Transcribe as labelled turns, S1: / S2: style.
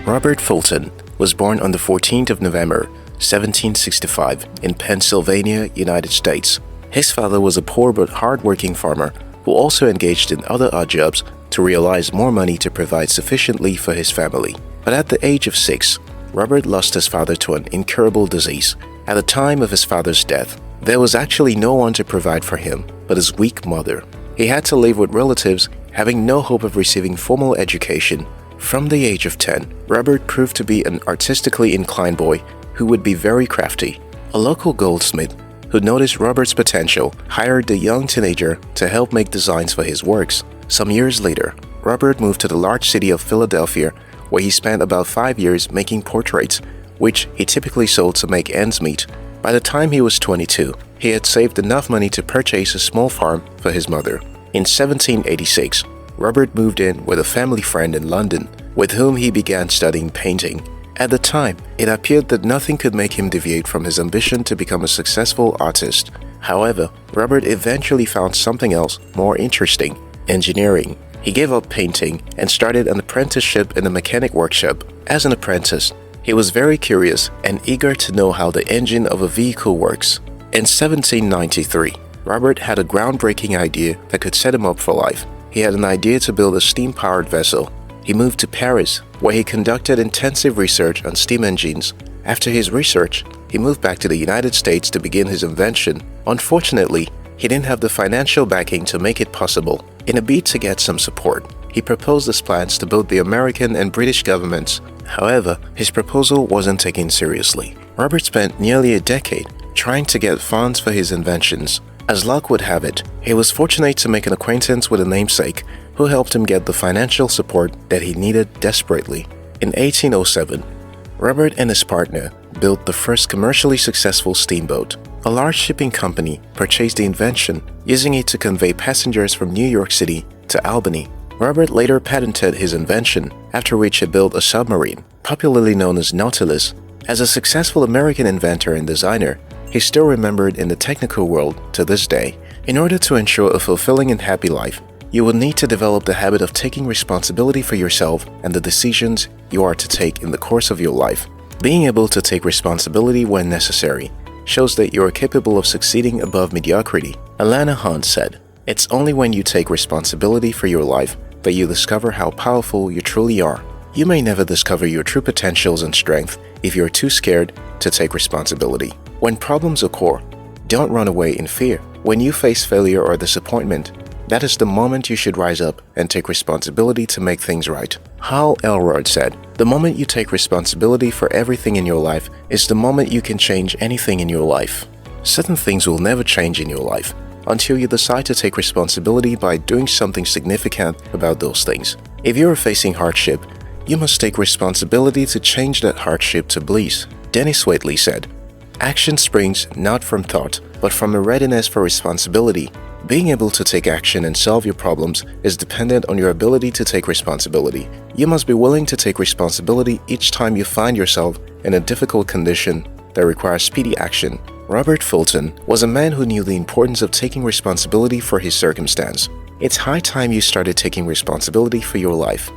S1: Robert Fulton was born on the 14th of November, 1765 in Pennsylvania, United States. His father was a poor but hardworking farmer who also engaged in other odd jobs to realize more money to provide sufficiently for his family. But at the age of 6, Robert lost his father to an incurable disease. At the time of his father's death, there was actually no one to provide for him but his weak mother. He had to live with relatives, having no hope of receiving formal education. From the age of 10, Robert proved to be an artistically inclined boy who would be very crafty. A local goldsmith who noticed Robert's potential hired the young teenager to help make designs for his works. Some years later, Robert moved to the large city of Philadelphia, where he spent about 5 years making portraits, which he typically sold to make ends meet. By the time he was 22, he had saved enough money to purchase a small farm for his mother. In 1786, Robert moved in with a family friend in London, with whom he began studying painting. At the time, it appeared that nothing could make him deviate from his ambition to become a successful artist. However, Robert eventually found something else more interesting: engineering. He gave up painting and started an apprenticeship in a mechanic workshop. As an apprentice, he was very curious and eager to know how the engine of a vehicle works. In 1793, Robert had a groundbreaking idea that could set him up for life. He had an idea to build a steam-powered vessel. He moved to Paris, where he conducted intensive research on steam engines. After his research, he moved back to the United States to begin his invention. Unfortunately, he didn't have the financial backing to make it possible. In a bid to get some support, he proposed his plans to both the American and British governments. However, his proposal wasn't taken seriously. Robert spent nearly a decade trying to get funds for his inventions. As luck would have it, he was fortunate to make an acquaintance with a namesake who helped him get the financial support that he needed desperately. In 1807, Robert and his partner built the first commercially successful steamboat. A large shipping company purchased the invention, using it to convey passengers from New York City to Albany. Robert later patented his invention, after which he built a submarine, popularly known as Nautilus. As a successful American inventor and designer, he's still remembered in the technical world to this day. In order to ensure a fulfilling and happy life, you will need to develop the habit of taking responsibility for yourself and the decisions you are to take in the course of your life. Being able to take responsibility when necessary shows that you are capable of succeeding above mediocrity. Alana Hunt said, "It's only when you take responsibility for your life that you discover how powerful you truly are." You may never discover your true potentials and strength if you're too scared to take responsibility. When problems occur, don't run away in fear. When you face failure or disappointment, that is the moment you should rise up and take responsibility to make things right. Hal Elrod said, "The moment you take responsibility for everything in your life is the moment you can change anything in your life." Certain things will never change in your life until you decide to take responsibility by doing something significant about those things. If you are facing hardship, you must take responsibility to change that hardship to bliss. Dennis Waitley said, "Action springs not from thought, but from a readiness for responsibility." Being able to take action and solve your problems is dependent on your ability to take responsibility. You must be willing to take responsibility each time you find yourself in a difficult condition that requires speedy action. Robert Fulton was a man who knew the importance of taking responsibility for his circumstance. It's high time you started taking responsibility for your life.